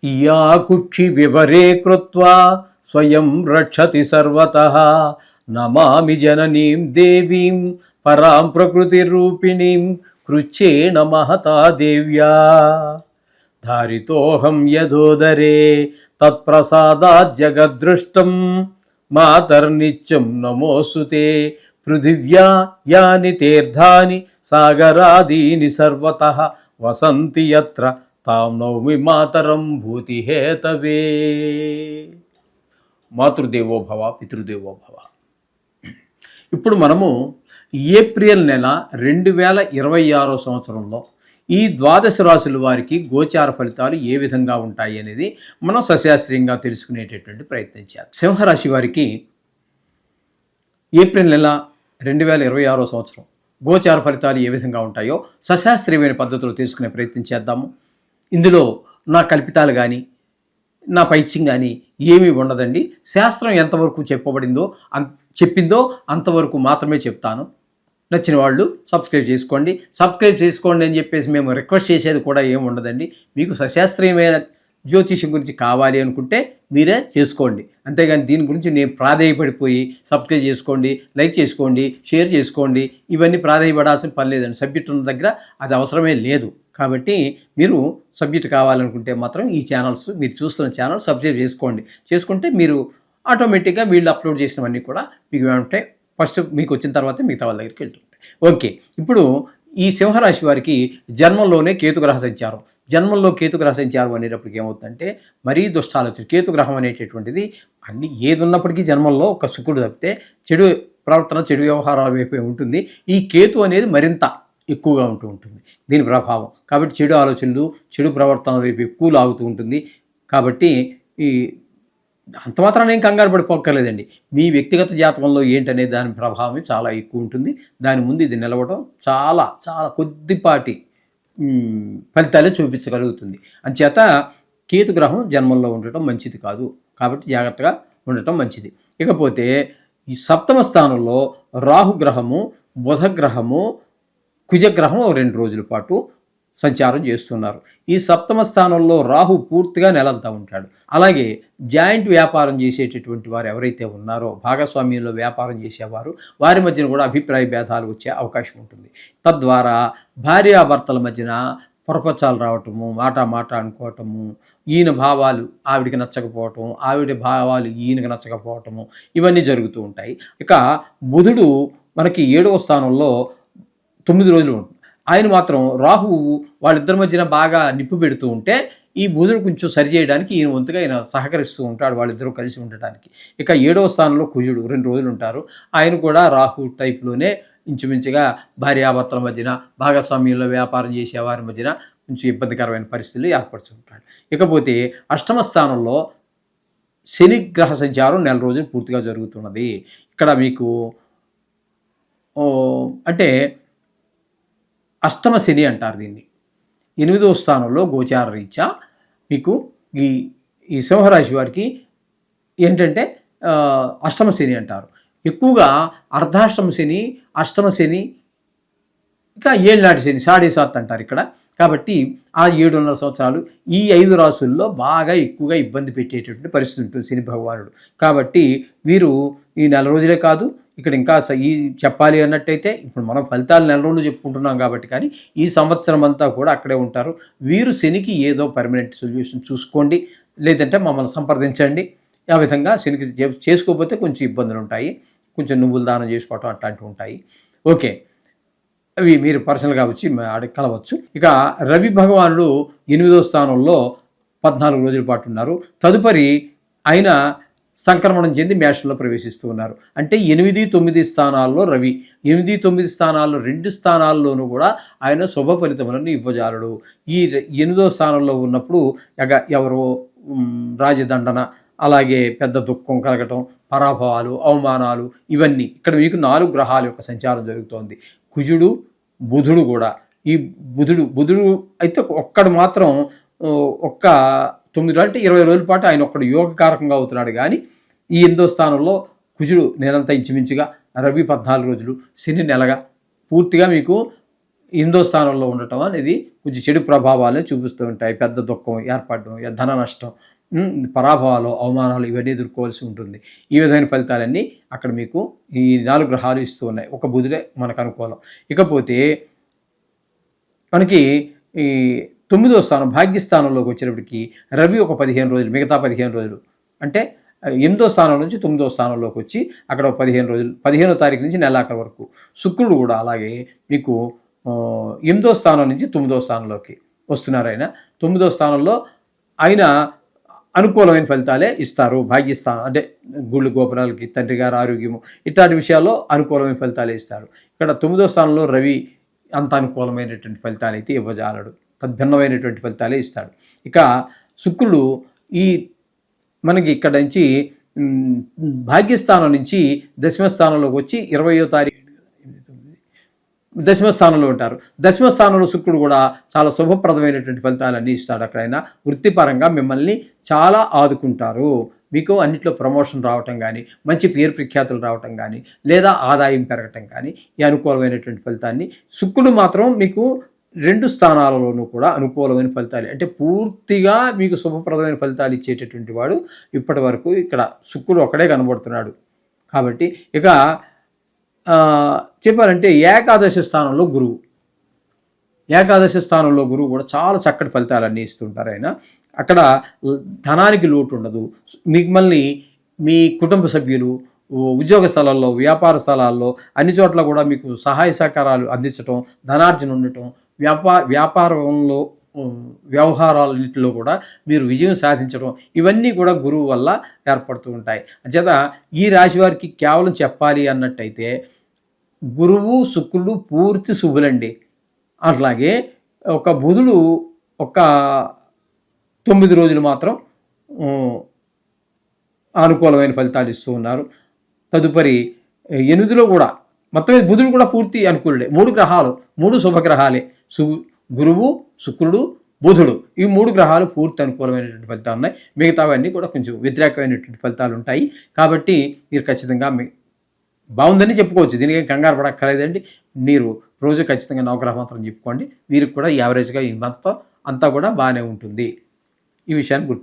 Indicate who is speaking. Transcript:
Speaker 1: Yeah కుక్షి వివరే కృత్వా స్వయం రక్షతి సర్వతః నమామి జననీం దేవీం పరాం ప్రకృతిరూపిణీం కృచ్ఛేణ మహతా దేవ్యా ధారితోహం యథోదరే తత్ప్రసాదాత్ జగద్దృష్టం మాతర్నిత్యం నమోస్తుతే పృథివ్యా యాని తీర్థాని సాగరాదీని సర్వతః వసంతి యత్ర తాం నౌమి మాతరం భూతిహేతవే. మాతృదేవో భవ పితృదేవో భవ. ఇప్పుడు మనము ఏప్రిల్ నెల 2026 సంవత్సరంలో ఈ ద్వాదశ రాశుల వారికి గోచార ఫలితాలు ఏ విధంగా ఉంటాయి అనేది మనం సశాస్త్రీయంగా తెలుసుకునేటటువంటి ప్రయత్నం చేద్దాం. సింహరాశి వారికి ఏప్రిల్ నెల 2026 సంవత్సరం గోచార ఫలితాలు ఏ విధంగా ఉంటాయో సశాస్త్రీయమైన పద్ధతిలో తెలుసుకునే ప్రయత్నం చేద్దాము. ఇందులో నా కల్పితాలు కానీ నా పైత్యం కానీ ఏమీ ఉండదండి. శాస్త్రం ఎంతవరకు చెప్పిందో అంతవరకు మాత్రమే చెప్తాను. నచ్చిన వాళ్ళు సబ్స్క్రైబ్ చేసుకోండి అని చెప్పేసి మేము రిక్వెస్ట్ చేసేది కూడా ఏమి ఉండదండి. మీకు సశాస్త్రీయమైన జ్యోతిషం గురించి కావాలి అనుకుంటే మీరే చేసుకోండి. అంతేగాని దీని గురించి నేను ప్రాధేయపడిపోయి సబ్స్క్రైబ్ చేసుకోండి, లైక్ చేసుకోండి, షేర్ చేసుకోండి ఇవన్నీ ప్రాధేయపడాల్సిన పని లేదండి. సబ్జెక్ట్ ఉన్న దగ్గర అది అవసరమే లేదు. కాబట్టి మీరు సబ్జెక్ట్ కావాలనుకుంటే మాత్రం ఈ ఛానల్స్, మీరు చూస్తున్న ఛానల్ సబ్స్క్రైబ్ చేసుకుంటే మీరు ఆటోమేటిక్గా వీళ్ళు అప్లోడ్ చేసినవన్నీ కూడా మీకు ఏమంటాయి, ఫస్ట్ మీకు వచ్చిన తర్వాత మిగతా వాళ్ళ దగ్గరికి వెళ్తుంటాయి. ఓకే, ఇప్పుడు ఈ సింహరాశి వారికి జన్మంలోనే కేతుగ్రహ సంచారం. జన్మంలో కేతుగ్రహ సంచారం అనేటప్పటికి ఏమవుతుందంటే మరీ దుష్టాలోచన. కేతుగ్రహం అనేటటువంటిది అన్ని ఏది ఉన్నప్పటికీ జన్మంలో ఒక శుక్రుడు తప్పితే చెడు ప్రవర్తన, చెడు వ్యవహారాల వైపు ఉంటుంది. ఈ కేతు అనేది మరింత ఎక్కువగా ఉంటుంది దీని ప్రభావం. కాబట్టి చెడు ఆలోచనలు, చెడు ప్రవర్తన వైపు ఎక్కువ లాగుతూ ఉంటుంది. కాబట్టి ఈ అంత మాత్రాన్ని ఏం కంగారు పడిపోక్కర్లేదండి. మీ వ్యక్తిగత జాతకంలో ఏంటనే దాని ప్రభావం చాలా ఎక్కువ ఉంటుంది. దాని ముందు ఇది నిలవడం చాలా చాలా కొద్దిపాటి ఫలితాలే చూపించగలుగుతుంది. అంచేత కేతుగ్రహం జన్మంలో ఉండటం మంచిది కాదు. కాబట్టి జాగ్రత్తగా ఉండటం మంచిది. ఇకపోతే ఈ సప్తమ స్థానంలో రాహుగ్రహము, బుధగ్రహము, కుజగ్రహం 2 రోజుల పాటు సంచారం చేస్తున్నారు. ఈ సప్తమ స్థానంలో రాహు పూర్తిగా నెలంతా ఉంటాడు. అలాగే జాయింట్ వ్యాపారం చేసేటటువంటి వారు ఎవరైతే ఉన్నారో, భాగస్వామ్యంలో వ్యాపారం చేసేవారు, వారి మధ్యన కూడా అభిప్రాయ భేదాలు వచ్చే అవకాశం ఉంటుంది. తద్వారా భార్యాభర్తల మధ్యన పొరపచ్చాలు రావటము, మాట అనుకోవటము, ఈయన భావాలు ఆవిడికి నచ్చకపోవటం, ఆవిడ భావాలు ఈయనకి నచ్చకపోవటము, ఇవన్నీ జరుగుతూ ఉంటాయి. ఇక బుధుడు మనకి 7వ స్థానంలో 9 రోజులు ఉంటుంది. ఆయన మాత్రం రాహువు వాళ్ళిద్దరి మధ్యన బాగా నిప్పు పెడుతూ ఉంటే ఈ బుధుడు కొంచెం సరిచేయడానికి ఈయన వంతుగా ఆయన సహకరిస్తూ ఉంటాడు వాళ్ళిద్దరూ కలిసి ఉండటానికి. ఇక 7వ స్థానంలో కుజుడు 2 రోజులు ఉంటారు. ఆయన కూడా రాహు టైప్లోనే ఇంచుమించుగా భార్యాభర్తల మధ్యన, భాగస్వామ్యంలో వ్యాపారం చేసే వారి మధ్యన కొంచెం ఇబ్బందికరమైన పరిస్థితులు ఏర్పరుస్తుంటాడు. ఇకపోతే అష్టమ స్థానంలో శని గ్రహ సంచారం 1 రోజులు పూర్తిగా జరుగుతున్నది. ఇక్కడ మీకు అంటే అష్టమ శని అంటారు దీన్ని. 8వ స్థానంలో గోచార రీత్యా మీకు ఈ సింహరాశి వారికి ఏంటంటే అష్టమ శని అంటారు. ఎక్కువగా అర్ధాష్టమ శని, అష్టమ శని, ఇంకా ఏళ్ళనాటి శని, 7.5 అంటారు ఇక్కడ. కాబట్టి ఆ 7.5 సంవత్సరాలు ఈ 5 రాశుల్లో బాగా ఎక్కువగా ఇబ్బంది పెట్టేటటువంటి పరిస్థితి ఉంటుంది శని భగవానుడు. కాబట్టి వీరు ఈ 4 రోజులే కాదు, ఇక్కడ ఇంకా ఈ చెప్పాలి అన్నట్టయితే ఇప్పుడు మనం ఫలితాలు 4 రోజులు చెప్పుకుంటున్నాం కాబట్టి, కానీ ఈ సంవత్సరం అంతా కూడా అక్కడే ఉంటారు. వీరు శనికి ఏదో పర్మనెంట్ సొల్యూషన్ చూసుకోండి, లేదంటే మమ్మల్ని సంప్రదించండి. ఆ విధంగా శనికి చేసుకోకపోతే కొంచెం ఇబ్బందులు ఉంటాయి. కొంచెం నువ్వులు దానం చేసుకోవటం అట్లాంటివి ఉంటాయి. ఓకే, అవి మీరు పర్సనల్గా వచ్చి కలవచ్చు. ఇక రవి భగవానుడు 8వ స్థానంలో 14 రోజుల పాటు ఉన్నారు. తదుపరి ఆయన సంక్రమణం చెంది మేషంలో ప్రవేశిస్తూ ఉన్నారు. అంటే 8, 9 స్థానాల్లో రవి, 8, 9 స్థానాల్లో 2 స్థానాల్లోనూ కూడా ఆయన శుభ ఫలితములను ఇవ్వజాలడు. ఈ 8వ స్థానంలో ఉన్నప్పుడు ఎవరో రాజదండన, అలాగే పెద్ద దుఃఖం కలగటం, పరాభవాలు, అవమానాలు, ఇవన్నీ ఇక్కడ మీకు 4 గ్రహాల యొక్క సంచారం జరుగుతోంది. కుజుడు, బుధుడు కూడా. ఈ బుధుడు అయితే ఒక్కడు మాత్రం ఒక్క 9 అంటే 20 రోజుల పాటు ఆయన ఒక్కడు యోగకారకంగా అవుతున్నాడు. కానీ ఈ 8వ స్థానంలో కుజుడు నెలంతా ఇంచుమించుగా, రవి 14 రోజులు, శని నెలగా పూర్తిగా మీకు ఎనిమిదో స్థానంలో ఉండటం అనేది కొంచెం చెడు ప్రభావాలే చూపిస్తూ ఉంటాయి. పెద్ద దుఃఖం ఏర్పడడం, ధన నష్టం, పరాభవాలు, అవమానాలు ఇవన్నీ ఎదుర్కోవాల్సి ఉంటుంది. ఈ విధమైన ఫలితాలన్నీ అక్కడ మీకు ఈ 4 గ్రహాలు ఇస్తూ ఉన్నాయి. ఒక బుధుడే మనకు అనుకూలం. ఇకపోతే మనకి ఈ 9వ స్థానం భాగ్యస్థానంలోకి వచ్చేటప్పటికి రవి ఒక 15 రోజులు, మిగతా 15 రోజులు అంటే 8వ స్థానం నుంచి 9వ స్థానంలోకి వచ్చి అక్కడ ఒక 15 రోజులు, 15వ తారీఖు నుంచి నెలాఖరు వరకు. శుక్రుడు కూడా అలాగే మీకు 8వ స్థానం నుంచి 9వ స్థానంలోకి వస్తున్నారు. ఆయన 9వ స్థానంలో ఆయన అనుకూలమైన ఫలితాలే ఇస్తారు. భాగ్యస్థానం అంటే గుళ్ళు గోపురాలకి, తండ్రి గారి ఆరోగ్యము ఇట్లాంటి విషయాల్లో అనుకూలమైన ఫలితాలే ఇస్తారు. ఇక్కడ 9వ స్థానంలో రవి అంత అనుకూలమైనటువంటి ఫలితాలు అయితే ఇవ్వజాలడు, తద్భిన్నమైనటువంటి ఫలితాలే ఇస్తాడు. ఇక శుక్రుడు ఈ మనకి ఇక్కడ నుంచి భాగ్యస్థానం నుంచి దశమ స్థానంలోకి వచ్చి 20వ తారీఖు దశమ స్థానంలో ఉంటారు. దశమ స్థానంలో శుక్రుడు కూడా చాలా శుభప్రదమైనటువంటి ఫలితాలన్నీ ఇస్తాడు. అక్కడైనా వృత్తిపరంగా మిమ్మల్ని చాలా ఆదుకుంటారు. మీకు అన్నిట్లో ప్రమోషన్ రావటం కానీ, మంచి పేరు ప్రఖ్యాతులు రావటం కానీ, లేదా ఆదాయం పెరగటం కానీ ఈ అనుకూలమైనటువంటి ఫలితాన్ని శుక్రుడు మాత్రం మీకు 2 స్థానాలలోనూ కూడా అనుకూలమైన ఫలితాలు అంటే పూర్తిగా మీకు శుభప్రదమైన ఫలితాలు ఇచ్చేటటువంటి వాడు ఇప్పటి వరకు ఇక్కడ శుక్రుడు ఒక్కడే కనబడుతున్నాడు. కాబట్టి ఇక చెప్పాలంటే ఏకాదశి స్థానంలో గురువు, ఏకాదశి స్థానంలో గురువు కూడా చాలా చక్కటి ఫలితాలన్నీ ఇస్తుంటారు. ఆయన అక్కడ ధనానికి లోటు ఉండదు. మిమ్మల్ని మీ కుటుంబ సభ్యులు ఉద్యోగ స్థలాల్లో, వ్యాపార స్థలాల్లో అన్ని చోట్ల కూడా మీకు సహాయ సహకారాలు అందించటం, ధనార్జన ఉండటం, వ్యాపారంలో వ్యవహారాలన్నింటిలో కూడా మీరు విజయం సాధించడం ఇవన్నీ కూడా గురువు వల్ల ఏర్పడుతూ ఉంటాయి. అంచేత ఈ రాశి వారికి కేవలం చెప్పాలి అన్నట్టయితే గురువు శుక్రుడు పూర్తి శుభులండి. అట్లాగే ఒక బుధుడు ఒక 9 రోజులు మాత్రం అనుకూలమైన ఫలితాలు ఇస్తూ ఉన్నారు. తదుపరి 8లో కూడా మొత్తం బుధుడు కూడా పూర్తి అనుకూలుడే. 3 గ్రహాలు, 3 శుభగ్రహాలే, గురువు శుక్రుడు బుధుడు, ఈ 3 గ్రహాలు పూర్తి అనుకూలమైనటువంటి ఫలితాలు ఉన్నాయి. మిగతావన్నీ కూడా కొంచెం వ్యతిరేకమైనటువంటి ఫలితాలు ఉంటాయి. కాబట్టి మీరు ఖచ్చితంగా బాగుందని చెప్పుకోవచ్చు. దీనికి కంగారు పడక్కర్లేదండి. మీరు రోజు ఖచ్చితంగా నవగ్రహ మంత్రం చెప్పుకోండి. వీరికి కూడా యావరేజ్గా ఈ మొత్తం అంతా కూడా బాగానే ఉంటుంది. ఈ విషయాన్ని గుర్తు